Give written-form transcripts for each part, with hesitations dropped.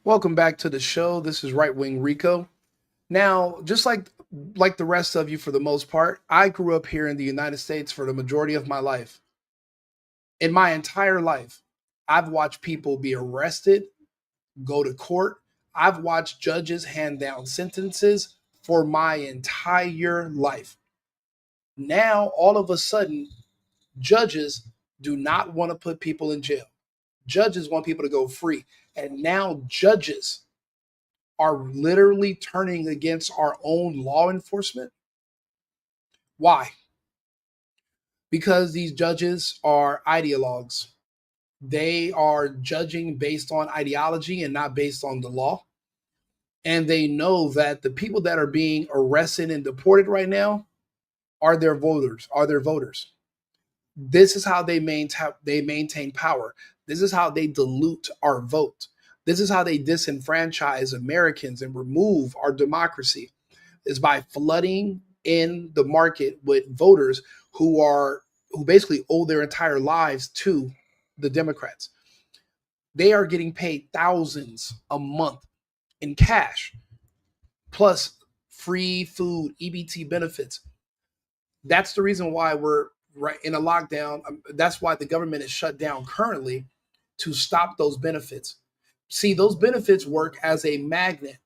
Welcome back to the show. This is Right Wing Rico. Now, just like the rest of you for the most part, I grew up here in the United States for the majority of my life. In my entire life, I've watched people be arrested, go to court. I've watched judges hand down sentences for my entire life. Now, all of a sudden, judges do not want to put people in jail. Judges want people to go free. And now judges are literally turning against our own law enforcement. Why? Because these judges are ideologues. They are judging based on ideology and not based on the law. And they know that the people that are being arrested and deported right now are their voters. This is how they maintain power. This is how they dilute our vote. This is how they disenfranchise Americans and remove our democracy, is by flooding in the market with voters who basically owe their entire lives to the Democrats. They are getting paid thousands a month in cash, plus free food, EBT benefits. That's the reason why we're right in a lockdown. That's why the government is shut down currently, to stop those benefits. See, those benefits work as a magnet.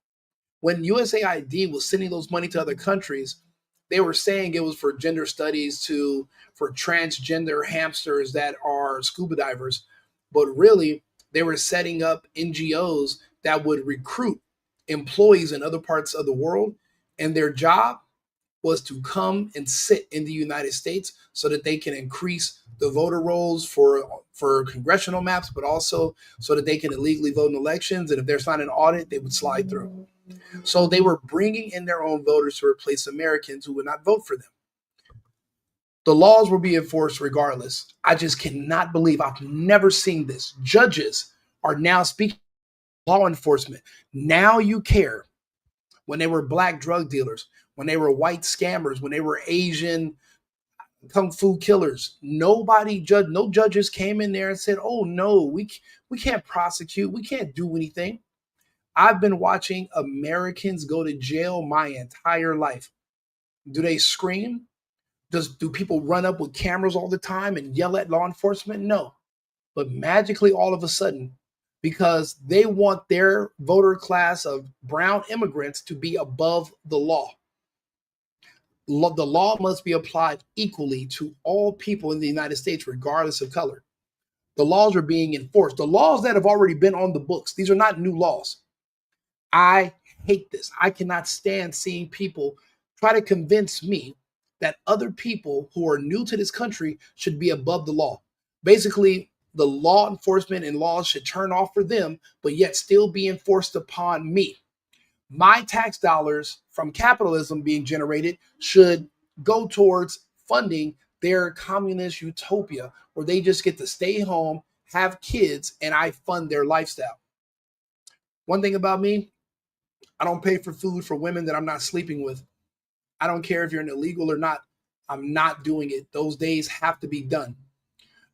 When USAID was sending those money to other countries, they were saying it was for gender studies, for transgender hamsters that are scuba divers, but really they were setting up NGOs that would recruit employees in other parts of the world, and their job was to come and sit in the United States so that they can increase the voter rolls for congressional maps, but also so that they can illegally vote in elections. And if there's not an audit, they would slide through. So they were bringing in their own voters to replace Americans who would not vote for them. The laws will be enforced regardless. I just cannot believe I've never seen this. Judges are now speaking law enforcement. Now you care. When they were black drug dealers, when they were white scammers, when they were Asian kung fu killers, no judges came in there and said, "Oh no, we can't prosecute, we can't do anything." I've been watching Americans go to jail my entire life. Do they scream? Do people run up with cameras all the time and yell at law enforcement? No. But magically, all of a sudden, because they want their voter class of brown immigrants to be above the law. The law must be applied equally to all people in the United States, regardless of color. The laws are being enforced. The laws that have already been on the books, these are not new laws. I hate this. I cannot stand seeing people try to convince me that other people who are new to this country should be above the law. Basically, the law enforcement and laws should turn off for them, but yet still be enforced upon me. My tax dollars from capitalism being generated should go towards funding their communist utopia where they just get to stay home, have kids, and I fund their lifestyle. One thing about me, I don't pay for food for women that I'm not sleeping with. I don't care if you're an illegal or not. I'm not doing it. Those days have to be done.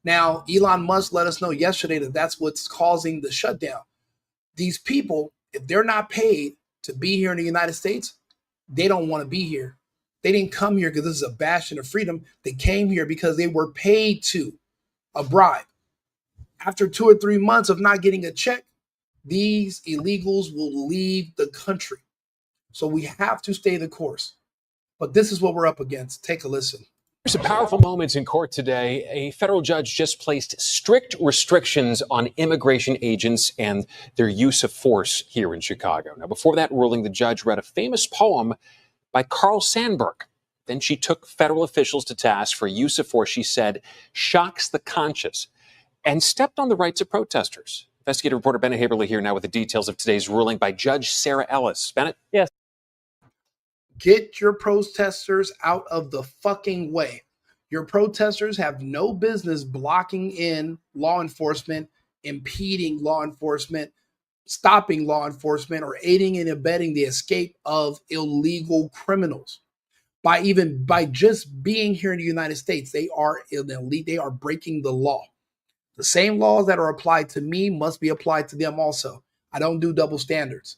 Now, Elon Musk let us know yesterday that that's what's causing the shutdown. These people, if they're not paid to be here in the United States, they don't want to be here. They didn't come here because this is a bastion of freedom. They came here because they were paid to, a bribe. After 2 or 3 months of not getting a check, these illegals will leave the country. So we have to stay the course. But this is what we're up against. Take a listen. Some powerful moments in court today. A federal judge just placed strict restrictions on immigration agents and their use of force here in Chicago. Now, before that ruling, the judge read a famous poem by Carl Sandburg. Then she took federal officials to task for use of force, she said, shocks the conscious, and stepped on the rights of protesters. Investigative reporter Bennett Haberle here now with the details of today's ruling by Judge Sarah Ellis. Bennett? Yes. Get your protesters out of the fucking way. Your protesters have no business blocking in law enforcement, impeding law enforcement, stopping law enforcement, or aiding and abetting the escape of illegal criminals. By just being here in the United States, they are elite. They are breaking the law. The same laws that are applied to me must be applied to them also. I don't do double standards.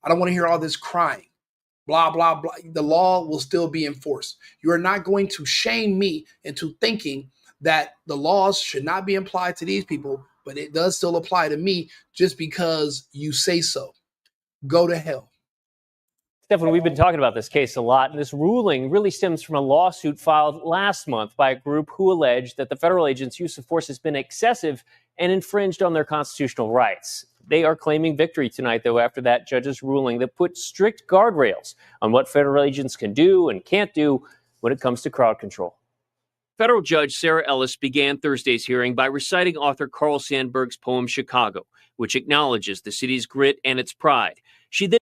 I don't want to hear all this crying. Blah, blah, blah. The law will still be enforced. You are not going to shame me into thinking that the laws should not be applied to these people, but it does still apply to me just because you say so. Go to hell. Stefan, we've been talking about this case a lot. This ruling really stems from a lawsuit filed last month by a group who alleged that the federal agents' use of force has been excessive and infringed on their constitutional rights. They are claiming victory tonight, though, after that judge's ruling that put strict guardrails on what federal agents can do and can't do when it comes to crowd control. Federal Judge Sarah Ellis began Thursday's hearing by reciting author Carl Sandburg's poem Chicago, which acknowledges the city's grit and its pride. She then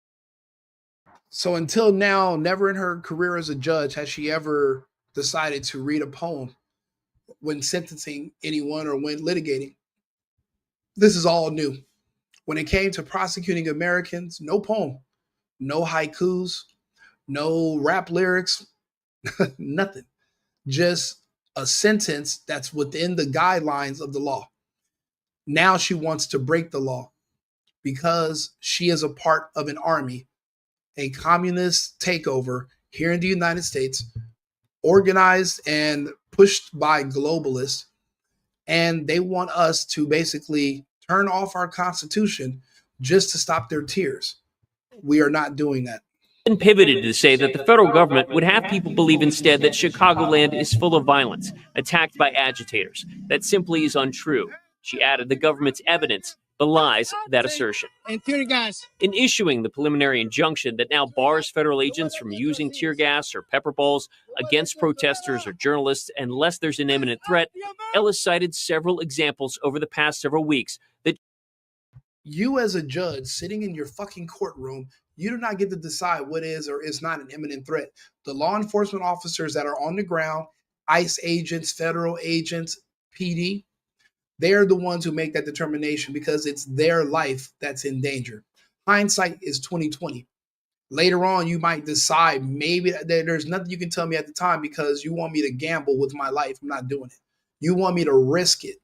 So until now, never in her career as a judge has she ever decided to read a poem when sentencing anyone or when litigating. This is all new. When it came to prosecuting Americans, no poem, no haikus, no rap lyrics, nothing. Just a sentence that's within the guidelines of the law. Now she wants to break the law because she is a part of an army, a communist takeover here in the United States, organized and pushed by globalists. And they want us to basically turn off our Constitution just to stop their tears. We are not doing that. pivoted to say that the federal government would have people believe instead that Chicagoland is full of violence, attacked by agitators. That simply is untrue. She added the government's evidence belies that assertion. In issuing the preliminary injunction that now bars federal agents from using tear gas or pepper balls against protesters or journalists unless there's an imminent threat, Ellis cited several examples over the past several weeks that you as a judge sitting in your fucking courtroom, you do not get to decide what is or is not an imminent threat. The law enforcement officers that are on the ground, ICE agents, federal agents, PD, they're the ones who make that determination because it's their life that's in danger. Hindsight is 2020. Later on, you might decide maybe there's nothing you can tell me at the time because you want me to gamble with my life. I'm not doing it. You want me to risk it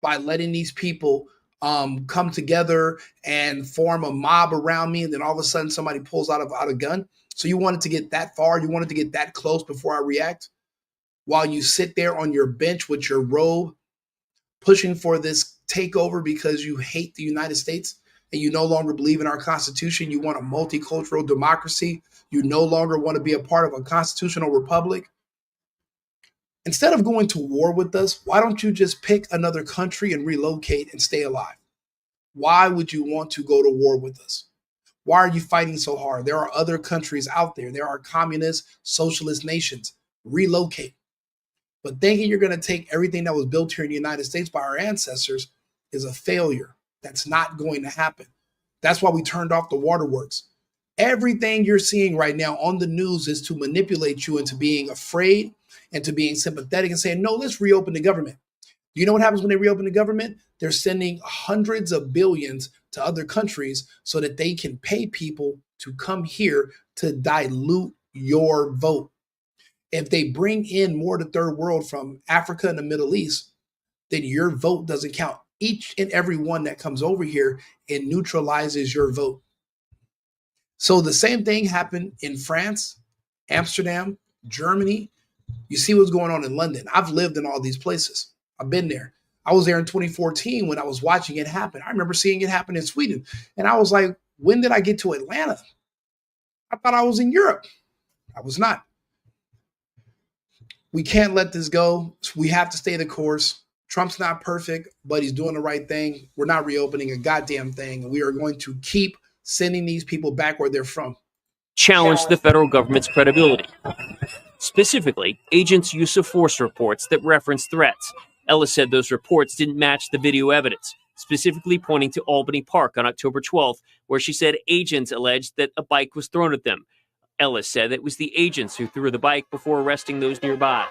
by letting these people come together and form a mob around me, and then all of a sudden somebody pulls out a gun. So you wanted to get that far, you wanted to get that close before I react, while you sit there on your bench with your robe, pushing for this takeover because you hate the United States and you no longer believe in our Constitution. You want a multicultural democracy. You no longer want to be a part of a constitutional republic. Instead of going to war with us, why don't you just pick another country and relocate and stay alive? Why would you want to go to war with us? Why are you fighting so hard? There are other countries out there. There are communist, socialist nations. Relocate. But thinking you're going to take everything that was built here in the United States by our ancestors is a failure. That's not going to happen. That's why we turned off the waterworks. Everything you're seeing right now on the news is to manipulate you into being afraid and to being sympathetic and saying, no, let's reopen the government. Do you know what happens when they reopen the government? They're sending hundreds of billions to other countries so that they can pay people to come here to dilute your vote. If they bring in more to third world from Africa and the Middle East, then your vote doesn't count. Each and every one that comes over here, it neutralizes your vote. So the same thing happened in France, Amsterdam, Germany. You see what's going on in London. I've lived in all these places. I've been there. I was there in 2014 when I was watching it happen. I remember seeing it happen in Sweden. And I was like, when did I get to Atlanta? I thought I was in Europe. I was not. We can't let this go. We have to stay the course. Trump's not perfect, but he's doing the right thing. We're not reopening a goddamn thing. And we are going to keep sending these people back where they're from. challenged the federal government's credibility. Specifically, agents' use of force reports that reference threats. Ellis said those reports didn't match the video evidence, specifically pointing to Albany Park on October 12th, where she said agents alleged that a bike was thrown at them. Ellis said it was the agents who threw the bike before arresting those nearby.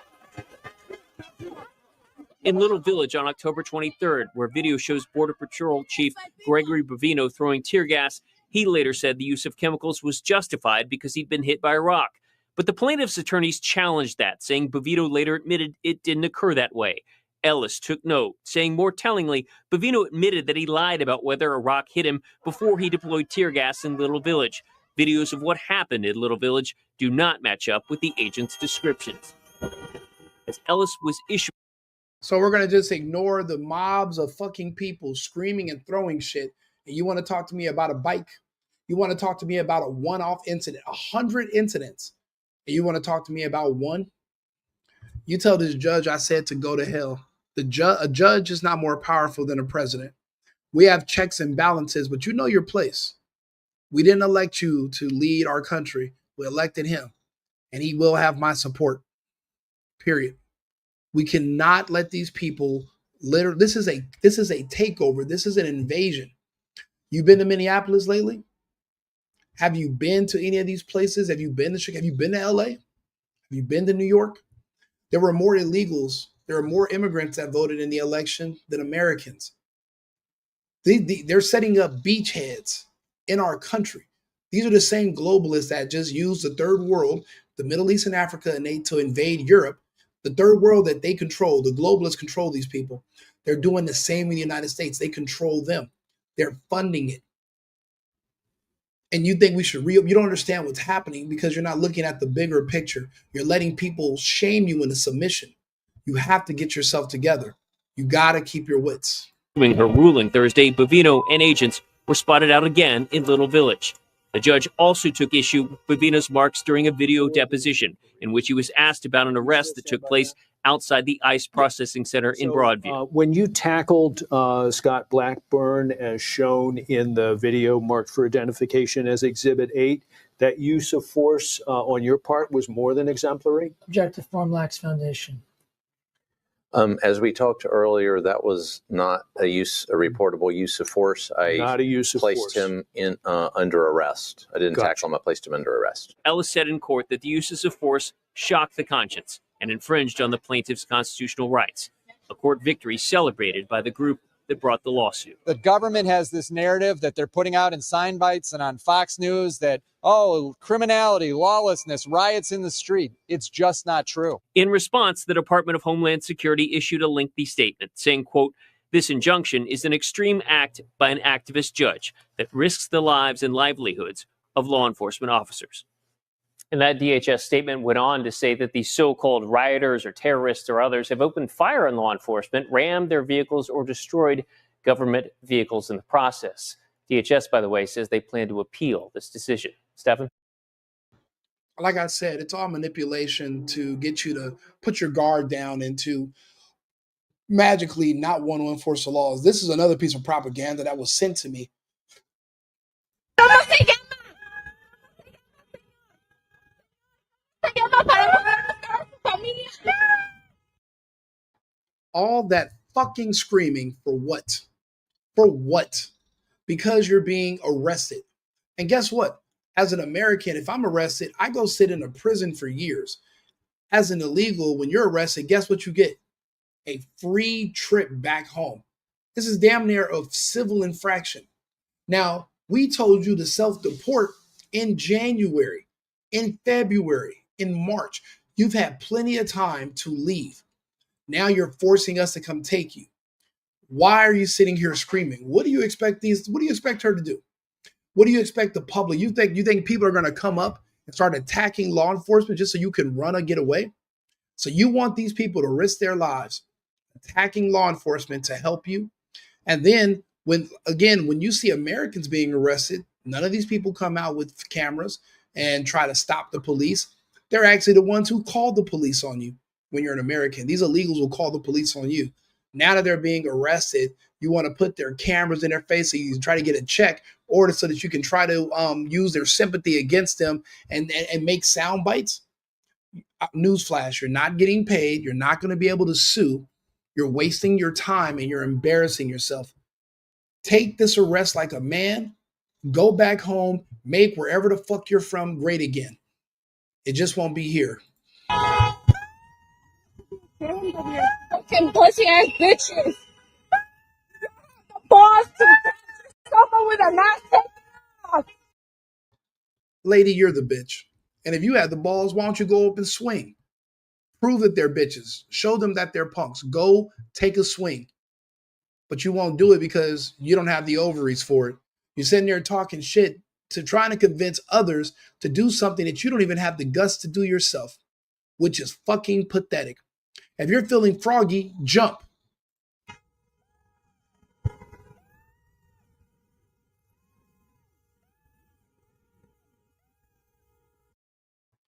In Little Village on October 23rd, where video shows Border Patrol Chief Gregory Bovino throwing tear gas, he later said the use of chemicals was justified because he'd been hit by a rock. But the plaintiff's attorneys challenged that, saying Bovino later admitted it didn't occur that way. Ellis took note, saying more tellingly, Bavino admitted that he lied about whether a rock hit him before he deployed tear gas in Little Village. Videos of what happened in Little Village do not match up with the agent's descriptions. As Ellis was issued. So we're going to just ignore the mobs of fucking people screaming and throwing shit. And you want to talk to me about a bike? You want to talk to me about a one-off incident, 100 incidents. And you want to talk to me about one? You tell this judge I said to go to hell. A judge is not more powerful than a president. We have checks and balances, but you know your place. We didn't elect you to lead our country. We elected him, and he will have my support. Period. We cannot let these people literally. This is a takeover. This is an invasion. You've been to Minneapolis lately? Have you been to any of these places? Have you been to Chicago? Have you been to LA? Have you been to New York? There were more illegals. There are more immigrants that voted in the election than Americans. They're setting up beachheads in our country. These are the same globalists that just use the third world, the Middle East and Africa, and to invade Europe. The third world that they control, the globalists control these people. They're doing the same in the United States. They control them. They're funding it. And you think we should you don't understand what's happening because you're not looking at the bigger picture. You're letting people shame you into submission. You have to get yourself together. You got to keep your wits. During her ruling Thursday, Bavino and agents were spotted out again in Little Village. The judge also took issue with Bavino's marks during a video deposition in which he was asked about an arrest that took place outside the ICE processing center in Broadview. When you tackled Scott Blackburn, as shown in the video marked for identification as Exhibit 8, that use of force on your part was more than exemplary? Objective form lacks foundation. As we talked earlier, that was not a reportable use of force. Not a use of placed force. him in under arrest. I didn't tackle him. I placed him under arrest. Ellis said in court that the uses of force shocked the conscience and infringed on the plaintiff's constitutional rights. A court victory celebrated by the group that brought the lawsuit. The government has this narrative that they're putting out in sign bites and on Fox News that, oh, criminality, lawlessness, riots in the street. It's just not true. In response, the Department of Homeland Security issued a lengthy statement saying, quote, "This injunction is an extreme act by an activist judge that risks the lives and livelihoods of law enforcement officers." And that DHS statement went on to say that these so-called rioters or terrorists or others have opened fire on law enforcement, rammed their vehicles, or destroyed government vehicles in the process. DHS, by the way, says they plan to appeal this decision. Stephen? Like I said, it's all manipulation to get you to put your guard down and to magically not want to enforce the laws. This is another piece of propaganda that was sent to me. All that fucking screaming for what? For what? Because you're being arrested. And guess what? As an American, if I'm arrested, I go sit in a prison for years. As an illegal, when you're arrested, guess what you get? A free trip back home. This is damn near a civil infraction. Now, we told you to self-deport in January, in February, in March. You've had plenty of time to leave. Now you're forcing us to come take you. Why are you sitting here screaming? What do you expect her to do? What do you expect the public? You think people are going to come up and start attacking law enforcement just so you can run or get away? So you want these people to risk their lives attacking law enforcement to help you? And then when you see Americans being arrested, none of these people come out with cameras and try to stop the police. They're actually the ones who call the police on you when you're an American. These illegals will call the police on you. Now that they're being arrested, you want to put their cameras in their face so you can try to get a check or so that you can try to use their sympathy against them and make sound bites. Newsflash, you're not getting paid. You're not going to be able to sue. You're wasting your time and you're embarrassing yourself. Take this arrest like a man. Go back home. Make wherever the fuck you're from great again. It just won't be here. Fucking pussy ass bitches. The boss to someone with a knife. Lady, you're the bitch. And if you had the balls, why don't you go up and swing? Prove that they're bitches. Show them that they're punks. Go take a swing. But you won't do it because you don't have the ovaries for it. You're sitting there talking shit to trying to convince others to do something that you don't even have the guts to do yourself, which is fucking pathetic. If you're feeling froggy, jump.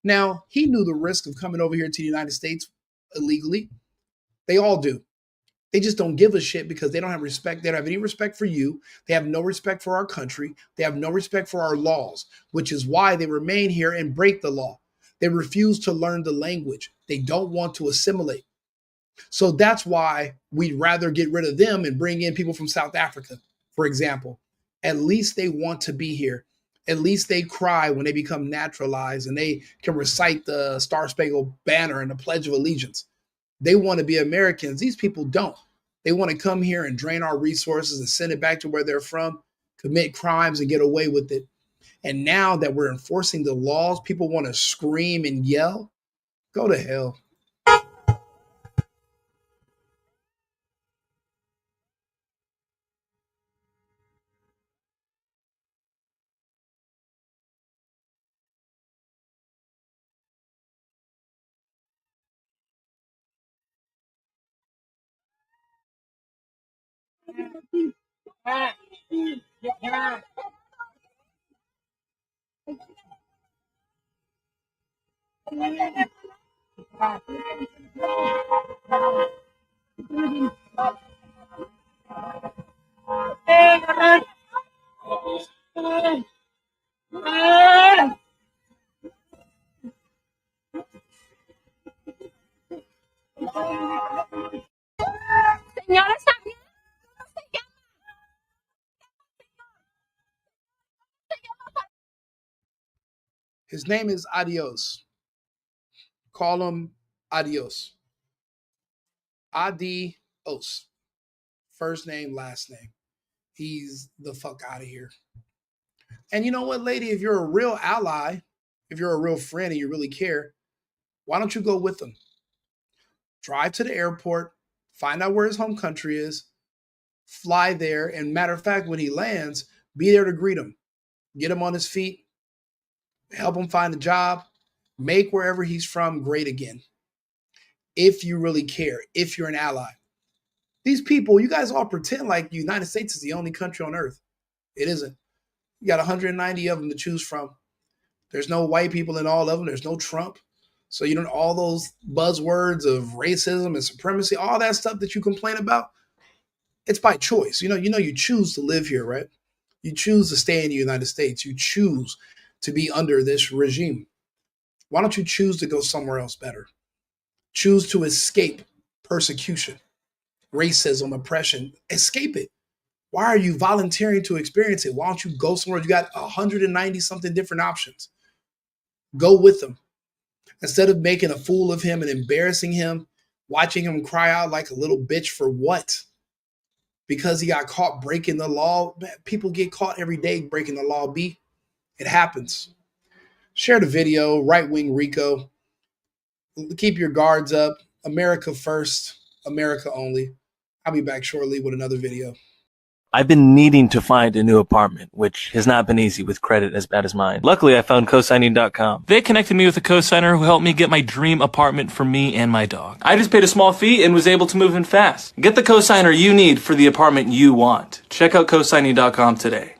Now, he knew the risk of coming over here to the United States illegally. They all do. They just don't give a shit because they don't have respect. They don't have any respect for you. They have no respect for our country. They have no respect for our laws, which is why they remain here and break the law. They refuse to learn the language. They don't want to assimilate. So that's why we'd rather get rid of them and bring in people from South Africa, for example. At least they want to be here. At least they cry when they become naturalized and they can recite the Star Spangled Banner and the Pledge of Allegiance. They want to be Americans. These people don't. They want to come here and drain our resources and send it back to where they're from, commit crimes and get away with it. And now that we're enforcing the laws, people want to scream and yell. Go to hell. Señora, está bien. His name is Adios. Call him Adios. Adios. First name, last name. He's the fuck out of here. And you know what, lady? If you're a real ally, if you're a real friend and you really care, why don't you go with him? Drive to the airport, find out where his home country is, fly there, and matter of fact, when he lands, be there to greet him. Get him on his feet, help him find a job, make wherever he's from great again. If you really care, if you're an ally. These people, you guys all pretend like the United States is the only country on earth. It isn't. You got 190 of them to choose from. There's no white people in all of them. There's no Trump. So you don't all those buzzwords of racism and supremacy, all that stuff that you complain about, it's by choice. You choose to live here, right? You choose to stay in the United States. You choose to be under this regime. Why don't you choose to go somewhere else better? Choose to escape persecution, racism, oppression. Escape it. Why are you volunteering to experience it? Why don't you go somewhere? You got 190 something different options. Go with them. Instead of making a fool of him and embarrassing him, watching him cry out like a little bitch for what? Because he got caught breaking the law. People get caught every day breaking the law, B. It happens. Share the video, right-wing Rico. Keep your guards up. America first, America only. I'll be back shortly with another video. I've been needing to find a new apartment, which has not been easy with credit as bad as mine. Luckily, I found cosigning.com. They connected me with a cosigner who helped me get my dream apartment for me and my dog. I just paid a small fee and was able to move in fast. Get the cosigner you need for the apartment you want. Check out cosigning.com today.